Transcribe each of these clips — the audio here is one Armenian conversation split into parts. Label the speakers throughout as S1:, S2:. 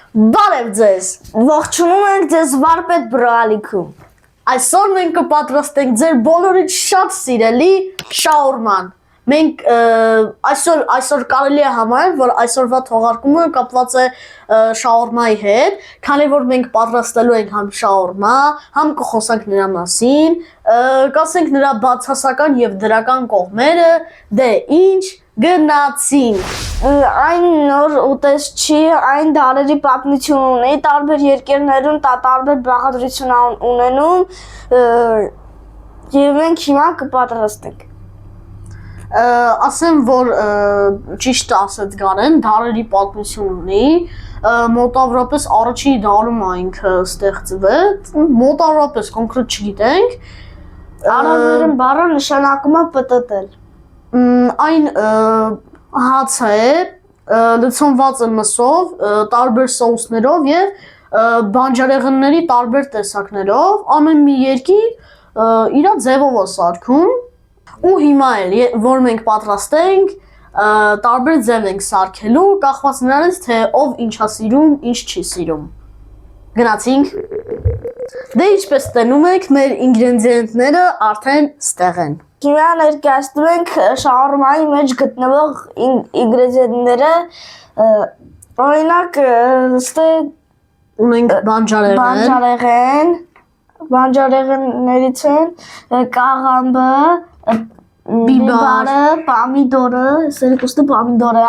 S1: Բարև ձեզ։
S2: Ողջունում ենք ձեզ վարպետ բրալիքում։
S1: Այսօր մենք կպատրաստենք ձեր բոլորից շատ սիրելի շաուրման։ Մենք այսօր կարելի է համարել, որ այսօրվա թողարկումը կապված է շաուրմայի հետ, քանի որ մենք պատրաստելու ենք համ շաուրմա, համ կխոսենք նրա մասին, կասենք նրա բացասական եւ դրական կողմերը, դե ինչ գնացին։
S2: Այն նոր ուտես չի, այն դարերի պատմություն ունի, տարբեր երկրներում տարբեր բաղադրություն ունենում, եւ մենք հիմա կպատրաստենք։
S1: Ասեմ, որ ճիշտ ասեց Գարեն, դարերի պատմություն ունի, մոտավորապես առաջին դարում ինքը ստեղծվեց, մոտավորապես կոնկրետ չգիտենք։
S2: Արաբերեն բառը նշանակում է պտտել։
S1: Այն հաց է, լցոնված է մսով, տարբեր սոուսներով եւ բանջարեղենների տարբեր տեսակներով, ամեն մի երկիր իր ձևով է սարքում։ Ու հիմա էլ, որ մենք պատրաստենք, տարբեր ձև ենք սարքելու, կախված նրանից, թե ով ինչա սիրում, ինչ չի սիրում։ Գնացինք։ Դե ինչպես տենում եք, մեր ինգրեդիենտները արդեն ստեղ են։
S2: Հիմա ներկայացնում ենք շաուրմայի մեջ գտնվող ինգրեդիենտները, օրինակ,
S1: ունենք
S2: բանջարեղեններից են կաղամբը, բիբարը, պամիդորը, սերկուստը պամիդոր է,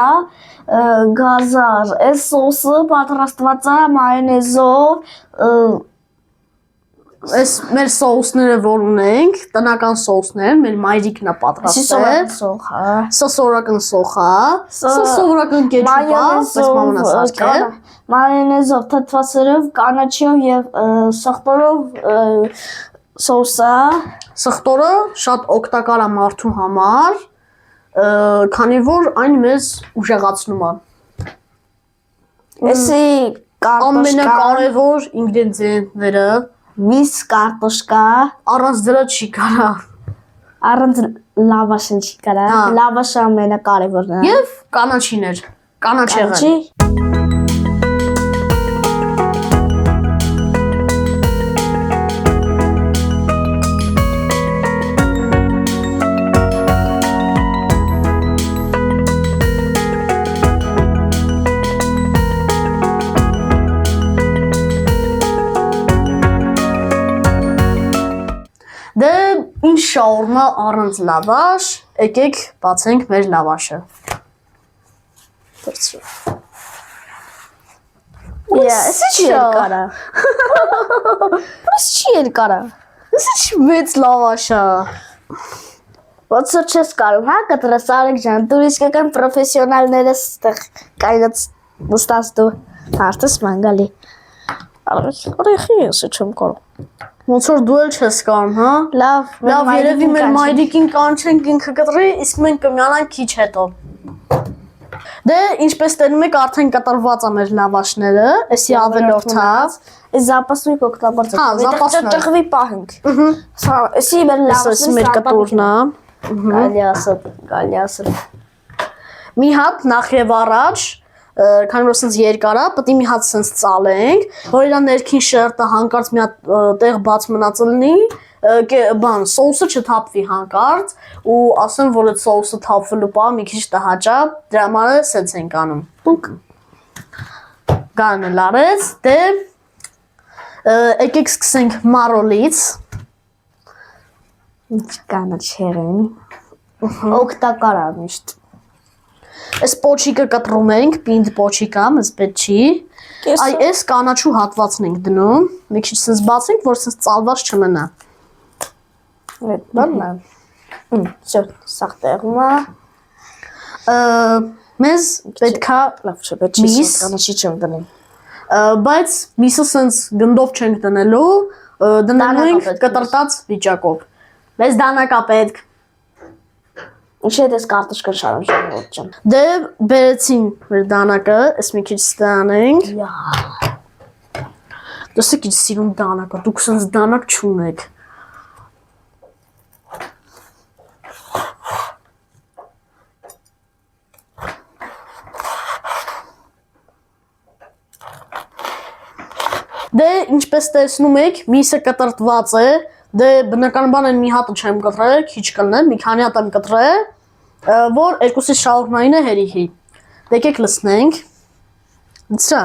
S2: գազար, այս սոսը պատրաստված է մայոնեզով,
S1: Այս մեր սոուսները որ ունենք, տնական սոուսներ, մեր մայրիկն է պատրաստել։ Սա սովորական սոխ է, սա սովորական կետչուպ է, բայց մաման է սարքել։
S2: Մայոնեզով, թթվասերով, կանաչիով եւ սխտորով սոուս է։
S1: Սխտորը շատ օգտակար է մարդու համար, քանի որ այն մեզ ուժեղացնում է։
S2: Էսի
S1: ամենակարևոր ինգրեդիենտները
S2: միս կարտոշկա,
S1: առանց դրա չի կարա։
S2: Առանց լավաշը չի կարա, լավաշը ամենակարևորն է։
S1: Եվ կանաչիներ, կանաչեղեն։ Դե ինչ շաուրմա առանց լավաշ, եկեք բացենք մեր լավաշը։
S2: Էսի չի երկարա։ Էսի չի երկարա։
S1: Էսի չի մեծ լավաշ է։
S2: Ոնց որ չես կարող, հա, կտրես Արեգ ջան, դու իսկական պրոֆեսիոնալները ստեղ կայնած նստած դու հարցս մանգալի։ Արեխի ես չեմ կարող։
S1: Ոնց որ դու էլ չես կարող, հա։ Լավ, երևի մեր մայրիկին կանչենք ինքը կտրի, իսկ մենք կմիանանք քիչ հետո։ Դե ինչպես տենում եք, արդեն կտրված է մեր լավաշները, էսի ավելորդած։
S2: Այս զապասնիկ օգտագործենք։
S1: Հա, զապասնիկ
S2: ճղվի պահենք։ Էսի մեր լավաշը
S1: մեր կտորն է։
S2: Գալի ասել։
S1: Մի հատ նախ եւ առաջ, քանի որ սենց երկար է, պետք է մի հատ սենց ծալենք, որ իր ներքին շերտը հանկարծ մի հատ տեղ բաց մնացել լինի, սոուսը չթափվի հանկարծ, ու ասեմ, որ այդ սոուսը թափվելու պահ մի քիչ տհաճա, դրա համար է սենց ենք անում։ Գանը լարեց, դե եկեք սկսենք մարոլից։
S2: Ինչ կանաչեղեն։ Օգտակար է միշտ։
S1: Այս պոչիկը կտրում ենք, պինդ պոչիկա, մեզ պետք չի։ Այ այս կանաչու հատվածն ենք դնում, մի քիչ սենց բացենք, որ սենց ծալված չմնա։
S2: Այդ բանն է։ Всё, սաղ տեղում է։
S1: Մեզ պետքա
S2: լավ չէ, պետք չի կանաչի չեմ դնի։
S1: Բայց միսը սենց գնդով չենք դնելու, դնելու ենք կտրտած վիճակով։ Մեզ դանակա պետք։
S2: Ինչ է դες կարտոշկան շարժում չեմ։
S1: Դե բերեցին մեր դանակը, այս մի քիչ ստանենք։ Դուք ինչ սիրուն դանակը, դուք սենց դանակ չունեք։ Դե ինչպես տեսնում եք, միսը կտրտված է, դե բնականաբար են մի հատը չեմ կտրել, քիչ կլներ, մի քանի հատ եմ կտրել, որ երկուսի շահուրմային է հերիքի։ Դեկեք լսնենք։ Սա։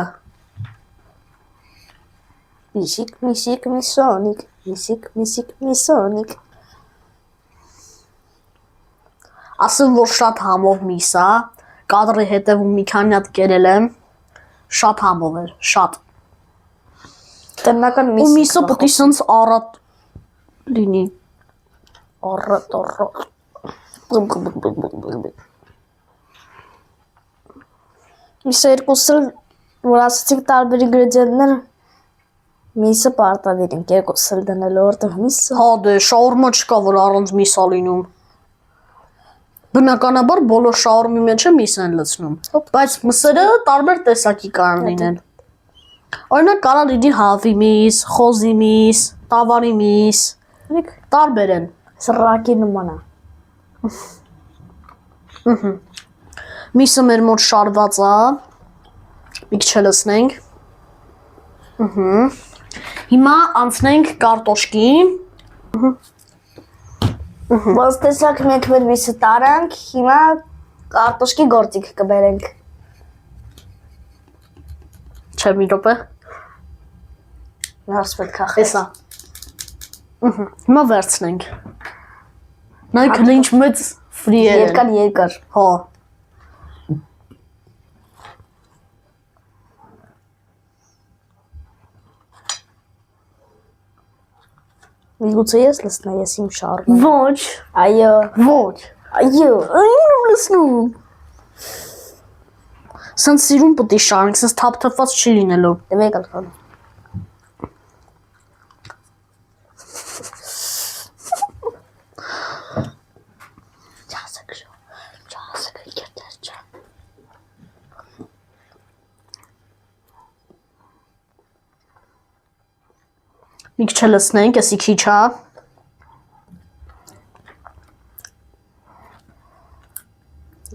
S2: Միսիկ, միսիկ, միսոնիկ, միսիկ, միսիկ, միսոնիկ։
S1: Ասեմ, որ շատ համով միս է, կադրի հետևում մի քանի հատ կերել եմ, շատ համով էր, շատ։
S2: Տնական
S1: Ու միսը պետք է սենց առատ լինի։
S2: առատ։ Միսը երկուսը որ ասացիք տարբեր ինգրեդիենտներ միսը պարտադիր ենք երկուսը դնելու որտեղ միսը
S1: Հա դե շաուրմա չկա, որ առանց միս է լինում։ Բնականաբար բոլոր շաուրմի մեջ միս են լցնում, բայց մսերը տարբեր տեսակի կարող լինեն։ Օրինակ կարա լինի հավի միս, խոզի միս, տավարի միս, տարբեր են։
S2: սրակի նման է։
S1: Միսը մեր մոտ շարված է, մի քիչ լցնենք։ Հիմա անցնենք կարտոշկին։
S2: Ոնց տեսակ մենք մեր միսը տարանք, հիմա կարտոշկի գործիք կբերենք։
S1: Չէ, մի րոպե։
S2: Նարս պետք է
S1: Էսա։ Հիմա վերցնենք։ Նայեք հենց ինչ մեծ ֆրիեր են։
S2: երկար։
S1: Հա։
S2: Միգուցե ես լսնա, ես իմ շարժում։
S1: Ոչ,
S2: Այո,
S1: ոչ։
S2: այո։
S1: Այն լսնում։ Սենց սիրուն պետք է շարենք, սենց թափթփված չի լինելու։
S2: Դե մեկ ալքան։
S1: Մի քիչ լցնենք, էսի քիչ է։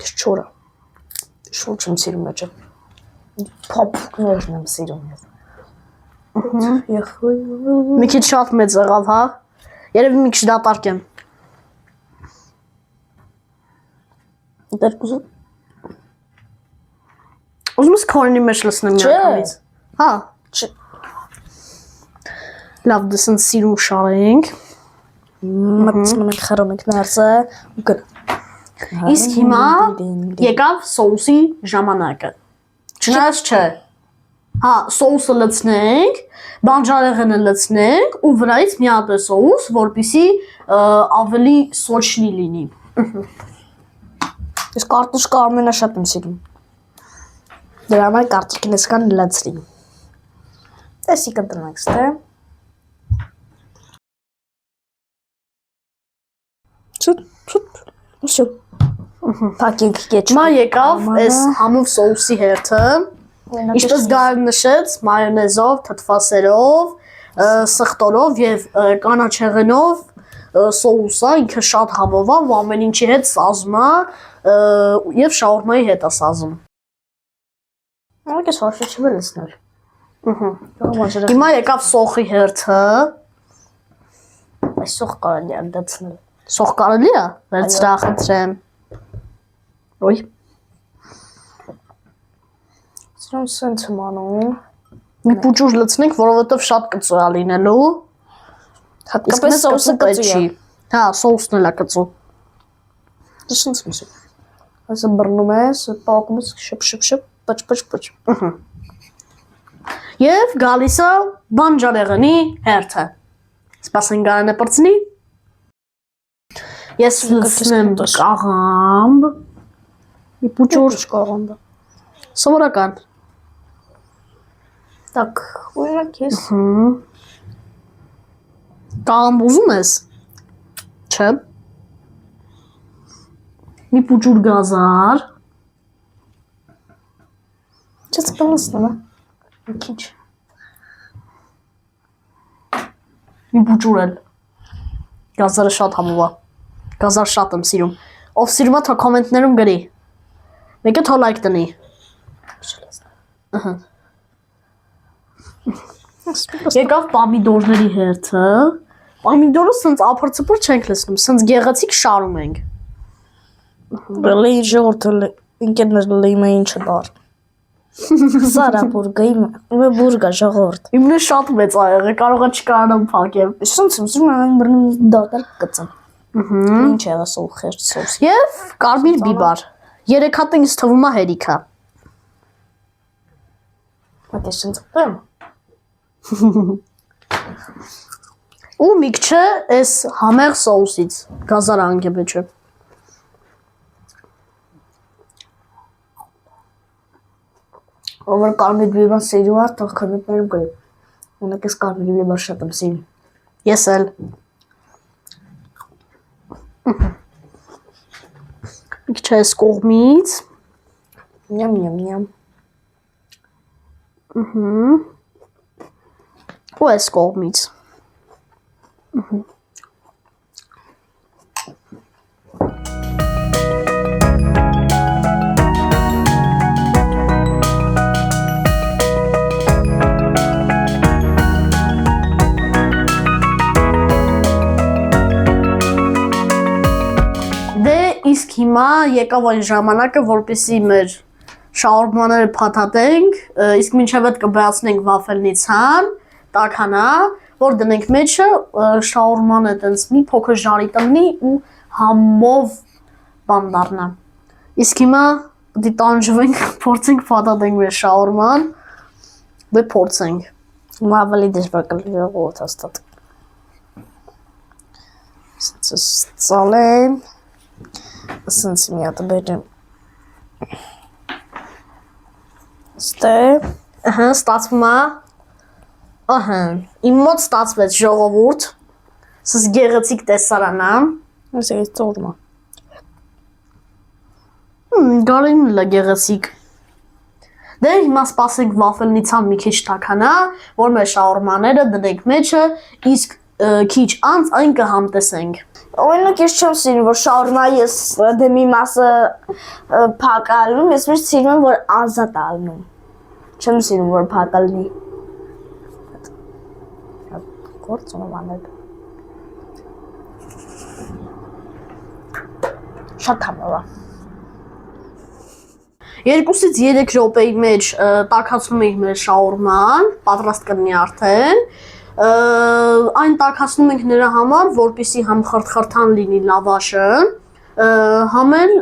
S2: Ես չորը։ Շուտ չեմ սիրում մեջը։ Փոփներն եմ սիրում ես։
S1: Մի քիչ շատ մեծ եղավ, հա։ Երևի մի քիչ դատարկ եմ։
S2: Դերկուզը։
S1: Ուզում ես քորնի մեջ լցնեմ մի անգամից։ Հա։
S2: Չէ։
S1: Լավ, դե սենց սիրուն շարենք։
S2: Մտցնում ենք խրում ենք ներսը ու գնա։
S1: Իսկ հիմա եկավ սոուսի ժամանակը։ Չնայած չէ։ Հա, սոուսը լցնենք, բանջարեղենը լցնենք ու վրայից մի հատ սոուս, որպեսզի ավելի սոչնի լինի։
S2: Ես կարտոշկա ամենաշատ եմ սիրում։ Դրա համար կարտոշկին ես կան լացրի։ Տեսի կընտրնանք ստե։ Շուտ։ Փակենք կեչ։
S1: Հիմա եկավ այս համով սոուսի հերթը։ Ինչպես Գարը նշեց, մայոնեզով, թթվասերով, սխտորով եւ կանաչեղենով սոուսը ինքը շատ համով է, ու ամեն ինչի հետ սազում է եւ շաուրմայի հետ է սազում։
S2: Ահա սոշը չվելսներ։
S1: Հիմա եկավ սոխի հերթը։
S2: Այս սոխ կարելի է դարձնել։
S1: Սոխ կարելի է վերցրա խնդրեմ։ Ոյ։
S2: Սրան սենց եմ անում։
S1: Մի փուճուր լցնենք, որովհետեւ շատ կծու է լինելու։
S2: Հատկապես սոուսը կծու է։
S1: Հա, սոուսն էլ է կծու։
S2: Սենց միսը։ Այսը բռնում ես, պակում ես շփ, պչ։
S1: Եվ գալիս է բանջարեղենի հերթը։ Սպասենք Գարանը պրծնի։ Ես լցնեմ կաղամբ։ Մի փուճուր
S2: կաղամբը։
S1: սովորական։
S2: Так, օրինակ ես
S1: Կաղամբ ուզում ես։ Չէ։ Մի փուճուր գազար։
S2: Չես պլասնում է։ Մի քիչ։
S1: Մի փուճուր էլ։ Գազարը շատ համով է։ Գազար շատ եմ սիրում։ Ով սիրում է, թող կոմենտներում գրի։ Մեկը թող լայք տնի։ Եկավ պամիդորների հերթը։ Պամիդորը սենց ափրծպր չենք լսնում, սենց գեղեցիկ շարում ենք։
S2: Բլի ժողովուրդը ինքներս լիմային չդար։ Սարա բուրգա իմը բուրգա ժողովուրդ։
S1: Իմն շատ մեծ ա եղել, կարող է չկարանամ փակեմ։
S2: Սոնց ուզում եմ բռնում դատալ կծեմ։ Ինչ է ասել խերտ սոս։
S1: Եվ կարմիր բիբար։ 3 հատ ինձ թվում է հերիքա։
S2: Մտե սենց եմ։
S1: Ու մի քիչ էս համեղ սոուսից, գազարանգե բեջը։
S2: Ով կարմիր բիբար սիրում է, թող քննիներում գրի։ Ունեք էս կարմիր բիբար շատ եմ սիրում։
S1: Ես էլ։ Մի քիչ էս կողմից։
S2: Նյամ։
S1: Ու էս կողմից։ Իսկ հիմա եկավ այն ժամանակը, որպեսզի մեր շաուրմաները փաթաթենք, իսկ մինչև այդ կբացնենք վաֆելնի ցան, տաքանա, որ դնենք մեջը շաուրմանը տենց մի փոքր ժարի տնի ու համով բան դառնա։ Իսկ հիմա պետք է տանջվենք, փորձենք փաթաթենք մեր շաուրման, դե փորձենք։
S2: Ավելի դժվար կլինի ժողովուրդ հաստատ։ Սալեմ։ Սենց մի հատ բերեմ։ Ստե։
S1: Ահա, ստացվում է։ Ահա, իմ մոտ ստացվեց ժողովուրդ։ Սս գեղեցիկ տեսարան է։
S2: Ես էս ծորմա։
S1: Գարինն է գեղեցիկ։ Դե հիմա սպասենք վաֆելնի ցան մի քիչ տաքանա, որ մեր շաուրմաները դնենք մեջը, իսկ քիչ անց այն կհամտեսենք։
S2: Օրինակ ես չեմ սիրում, որ շաուրմայի ես դեմի մասը փակալնում, ես միշտ սիրում եմ, որ ազատ ալնում։ Չեմ սիրում, որ փակալնի։ Գործ ունեմ անել։ Շատ համով է։
S1: 2-ից 3 րոպեի մեջ տաքացնում ենք մեր շաուրման, պատրաստ կլինի արդեն։ Այն տաքացնում ենք նրա համար, որպեսզի համ խրթխրթան լինի լավաշը, համ էլ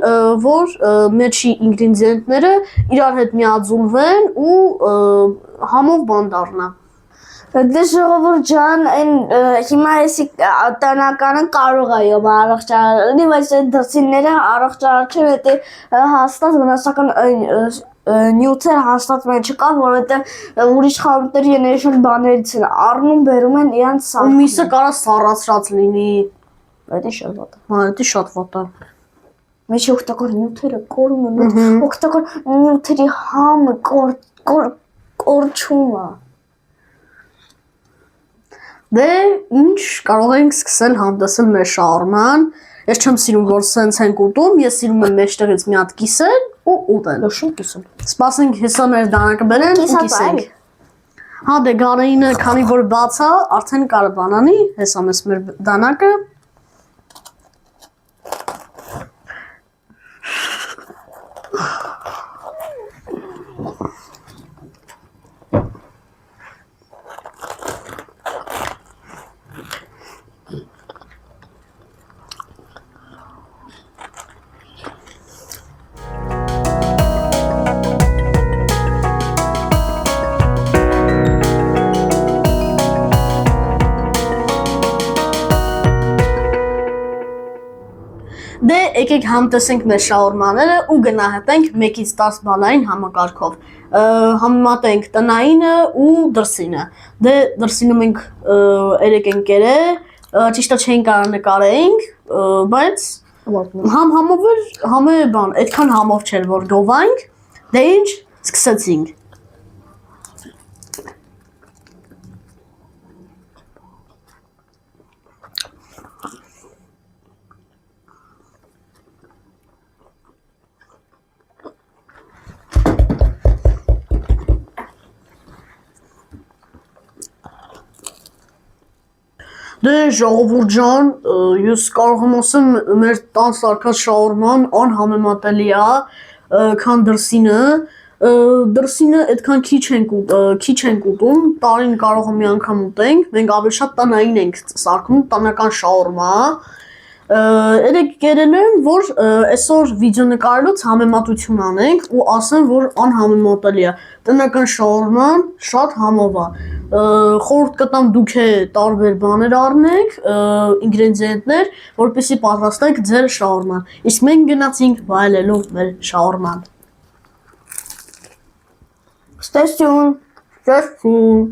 S1: որ մեջի ինգրեդիենտները իրար հետ միաձուլվեն ու համով բան դառնա։
S2: Դե ժողովուրդ ջան, այն հիմա էսի տնականը կարող է յոմ առողջարարի, բայց այդ դրսինները առողջարար չեն, դա հաստատ վնասական նյութեր հաստատ մեջ չկա, որովհետև ուրիշ խանութների ենեշան բաներից են առնում, բերում են իրանց սարքում։
S1: Ու միսը կարա սառացրած լինի։
S2: Դա շատ վատ է։
S1: Հա, դա շատ վատ է։
S2: Մեջի օգտակար նյութերը կորում են, օգտակար նյութերի համը կորչում է։
S1: Դե ինչ կարող ենք սկսել համտեսել մեր շաուրման։ Ես չեմ սիրում, որ սենց ենք ուտում, ես սիրում եմ մեջտեղից մի հատ կիսել ու ուտել։
S2: Լոշում կիսում։
S1: Սպասենք հեսա մեր դանակը բերեն ու կիսենք։ Հա դե Գարինը քանի որ բաց է, արդեն կարա բանանի, հեսա մեզ մեր դանակը։ Դե եկեք համտեսենք մեր շաուրմաները ու գնահատենք 1-ից 10 բալային համակարգով։ Համեմատենք տնայինը ու դրսինը։ Դե դրսինը մենք 3 ենք կերել, ճիշտ է չենք կարող նկարենք, բայց համով էր, համը բան, այդքան համով չէր որ գովանք, դե ինչ, սկսեցինք։ Դե ժողովուրդ ջան, ես կարող եմ ասեմ, մեր տան սարքած շաուրման անհամեմատելի է, քան դրսինը։ Դրսինը այդքան քիչ ենք ուտում, տարին կարող եմ մի անգամ ուտենք, մենք ավելի շատ տնային ենք սարքում, տնական շաուրմա։ Երեք կերել եմ, որ այսօր վիդեո նկարելուց համեմատություն անենք ու ասեմ, որ անհամեմատելի է։ Տնական շաուրման շատ համով է։ Խորհուրդ կտամ դուք տարբեր բաներ առնեք, ինգրեդիենտներ, որպեսզի պատրաստեք ձեր շաուրման։ Իսկ մենք գնացինք վայելելու մեր շաուրման։
S2: Ստեսյուն։
S1: Ստեսյուն։